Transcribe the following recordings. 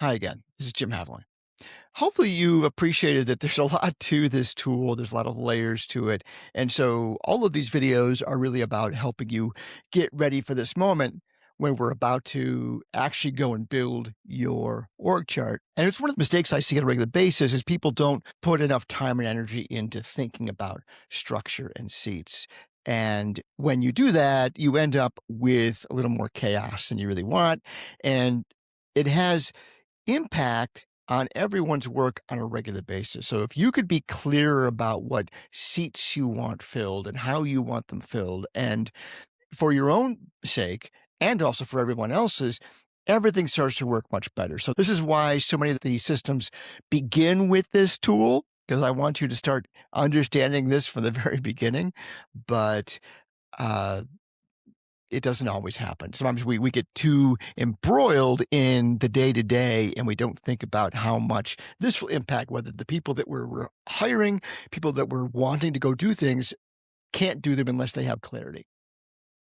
Hi again. This is Jim Haviland. Hopefully you appreciated that there's a lot to this tool. There's a lot of layers to it. And so all of these videos are really about helping you get ready for this moment when we're about to actually go and build your org chart. And it's one of the mistakes I see on a regular basis is people don't put enough time and energy into thinking about structure and seats. And when you do that, you end up with a little more chaos than you really want. And it has impact on everyone's work on a regular basis. So if you could be clearer about what seats you want filled and how you want them filled, and for your own sake, and also for everyone else's, everything starts to work much better. So this is why so many of these systems begin with this tool, because I want you to start understanding this from the very beginning. But uh, it doesn't always happen. Sometimes we get too embroiled in the day to day and we don't think about how much this will impact whether the people that we're hiring, people that we're wanting to go do things, can't do them unless they have clarity.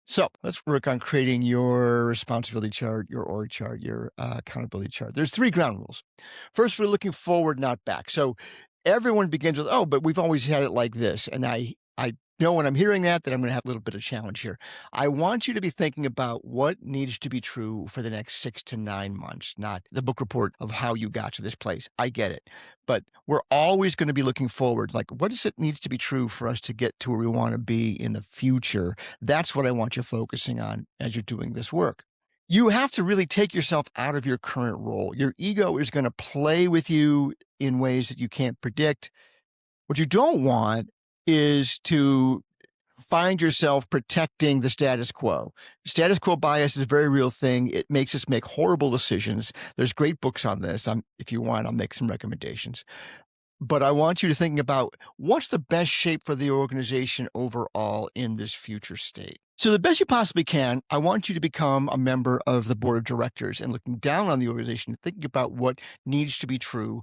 So let's work on creating your responsibility chart, your org chart, your accountability chart. There's 3 ground rules. First, we're looking forward, not back. So everyone begins with, oh, but we've always had it like this. And I know when I'm hearing that I'm going to have a little bit of challenge here. I want you to be thinking about what needs to be true for the next 6 to 9 months, not the book report of how you got to this place. I get it. But we're always going to be looking forward. Like, what does it needs to be true for us to get to where we want to be in the future? That's what I want you focusing on as you're doing this work. You have to really take yourself out of your current role. Your ego is going to play with you in ways that you can't predict. What you don't want is to find yourself protecting the status quo. Status quo bias is a very real thing. It makes us make horrible decisions. There's great books on this. If you want, I'll make some recommendations. But I want you to think about what's the best shape for the organization overall in this future state. So the best you possibly can, I want you to become a member of the board of directors and looking down on the organization, thinking about what needs to be true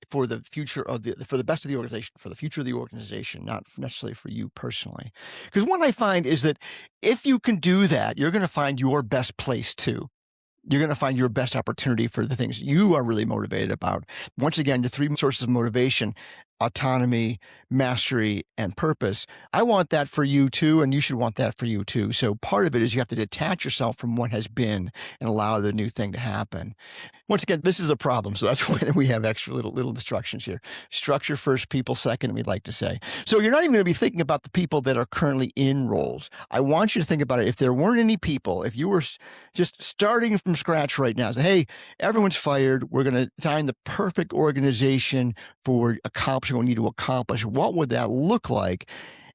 for the future of for the best of the organization, for the future of the organization, not necessarily for you personally. Because what I find is that if you can do that, you're going to find your best place too. You're going to find your best opportunity for the things you are really motivated about. Once again, the 3 sources of motivation: autonomy, mastery, and purpose. I want that for you too, and you should want that for you too. So part of it is you have to detach yourself from what has been and allow the new thing to happen. Once again, this is a problem. So that's why we have extra little distractions here. Structure first, people second, we'd like to say. So you're not even going to be thinking about the people that are currently in roles. I want you to think about it. If there weren't any people, if you were just starting from scratch right now, say, hey, everyone's fired. We're going to find the perfect organization for accomplishing what we need to accomplish. What would that look like?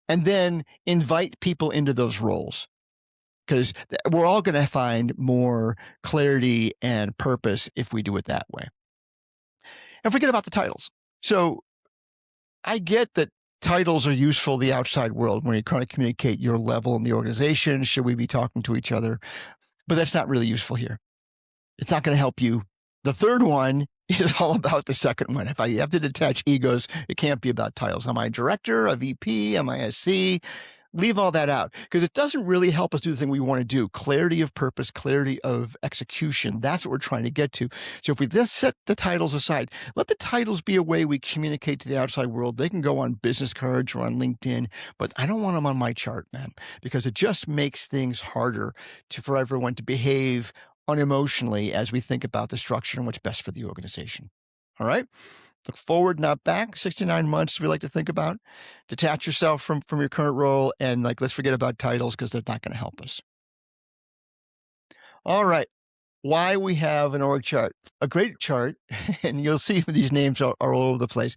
And then invite people into those roles, because we're all going to find more clarity and purpose if we do it that way. And forget about the titles. So I get that titles are useful to the outside world when you're trying to communicate your level in the organization. Should we be talking to each other? But that's not really useful here. It's not going to help you. The third one is all about the second one. If I have to detach egos, it can't be about titles. Am I a director, a VP? Am I a C? Leave all that out, because it doesn't really help us do the thing we want to do. Clarity of purpose, clarity of execution. That's what we're trying to get to. So if we just set the titles aside, let the titles be a way we communicate to the outside world. They can go on business cards or on LinkedIn, but I don't want them on my chart, man, because it just makes things harder for everyone to behave unemotionally as we think about the structure and what's best for the organization. All right. Look forward, not back. 69 months, we like to think about. Detach yourself from your current role, and let's forget about titles because they're not going to help us. All right. Why we have an org chart. A great chart, and you'll see these names are all over the place.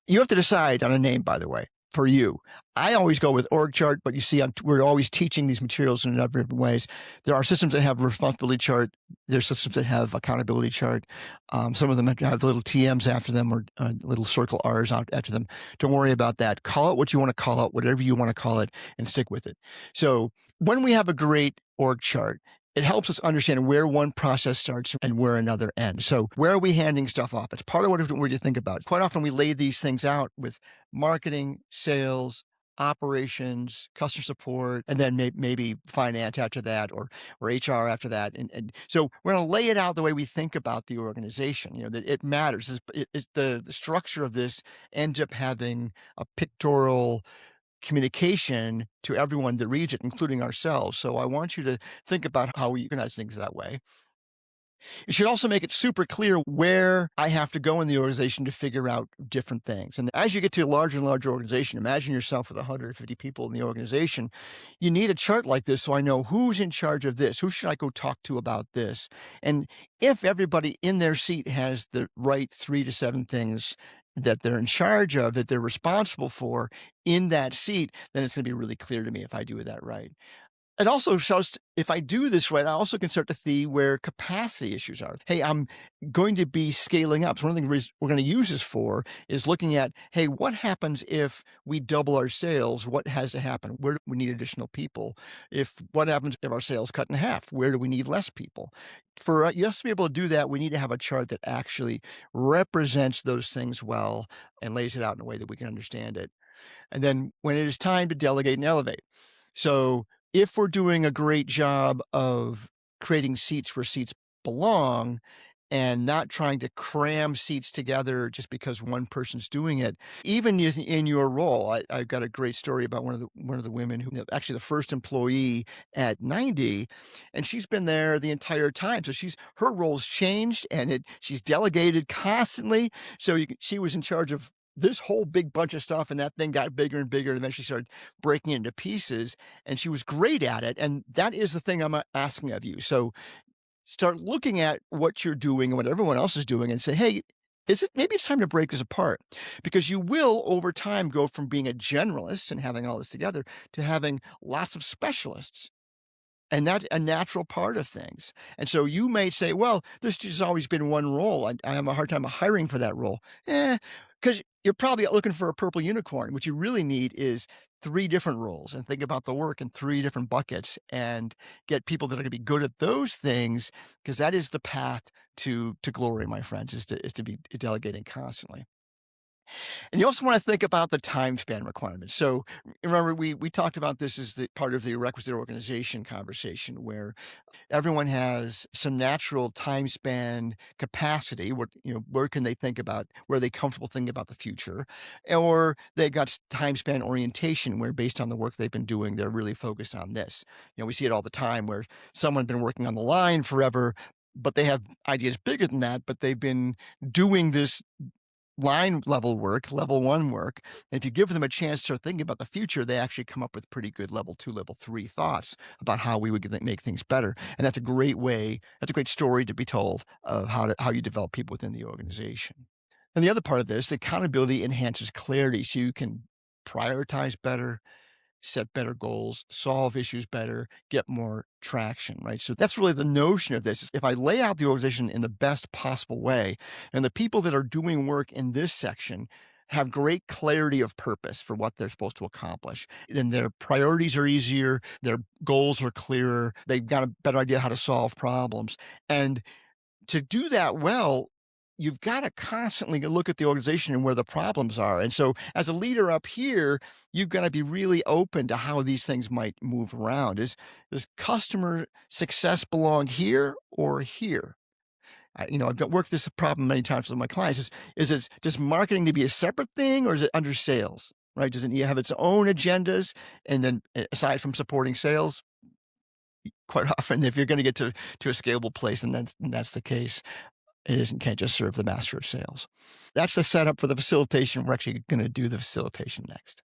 You have to decide on a name, by the way, for you. I always go with org chart, but you see, we're always teaching these materials in a number of different ways. There are systems that have a responsibility chart. There's systems that have accountability chart. Some of them have little TMs after them or little circle Rs after them. Don't worry about that. Call it what you want to call it, whatever you want to call it, and stick with it. So when we have a great org chart, it helps us understand where one process starts and where another ends. So where are we handing stuff off? It's part of what we think about. Quite often we lay these things out with marketing, sales, operations, customer support, and then maybe finance after that, or HR after that. And so we're going to lay it out the way we think about the organization. That it matters. The structure of this ends up having a pictorial communication to everyone that reads it, including ourselves. So I want you to think about how we organize things that way. It should also make it super clear where I have to go in the organization to figure out different things. And as you get to a larger and larger organization, imagine yourself with 150 people in the organization. You need a chart like this so I know who's in charge of this. Who should I go talk to about this? And if everybody in their seat has the right 3 to 7 things that they're in charge of, that they're responsible for in that seat, then it's going to be really clear to me if I do that right. It also shows if I do this right, I also can start to see where capacity issues are. Hey, I'm going to be scaling up. So one of the things we're going to use this for is looking at, hey, what happens if we double our sales? What has to happen? Where do we need additional people? What happens if our sales cut in half? Where do we need less people? For us to be able to do that, we need to have a chart that actually represents those things well and lays it out in a way that we can understand it. And then when it is time to delegate and elevate. So if we're doing a great job of creating seats where seats belong and not trying to cram seats together just because one person's doing it, even in your role, I've got a great story about one of the women who actually the first employee at 90, and she's been there the entire time. So her role's changed and she's delegated constantly. So she was in charge of this whole big bunch of stuff, and that thing got bigger and bigger and eventually started breaking into pieces, and she was great at it. And that is the thing I'm asking of you. So start looking at what you're doing and what everyone else is doing and say, hey, maybe it's time to break this apart, because you will over time go from being a generalist and having all this together to having lots of specialists. And that's a natural part of things. And so you may say, well, this has always been one role. I have a hard time hiring for that role. Because you're probably looking for a purple unicorn. What you really need is 3 different roles, and think about the work in 3 different buckets and get people that are going to be good at those things, because that is the path to glory, my friends, is to be delegating constantly. And you also want to think about the time span requirements. So remember, we talked about this as the part of the requisite organization conversation, where everyone has some natural time span capacity. Where can they think about, where are they comfortable thinking about the future? Or they got time span orientation, where based on the work they've been doing, they're really focused on this. We see it all the time where someone's been working on the line forever, but they have ideas bigger than that, but they've been doing this line level work, level 1 work. And if you give them a chance to start thinking about the future, they actually come up with pretty good level 2, level 3 thoughts about how we would make things better. And that's a great story to be told of how you develop people within the organization. And the other part of this, accountability enhances clarity, so you can prioritize better, set better goals, solve issues better, get more traction, right? So that's really the notion of this. Is if I lay out the organization in the best possible way, and the people that are doing work in this section have great clarity of purpose for what they're supposed to accomplish, then their priorities are easier, their goals are clearer, they've got a better idea how to solve problems. And to do that well, you've got to constantly look at the organization and where the problems are. And so as a leader up here, you've got to be really open to how these things might move around. Does customer success belong here or here? I've worked this problem many times with my clients. Does marketing to be a separate thing, or is it under sales? Right? Doesn't it have its own agendas? And then aside from supporting sales, quite often, if you're going to get to a scalable place, and that's the case, can't just serve the master of sales. That's the setup for the facilitation. We're actually going to do the facilitation next.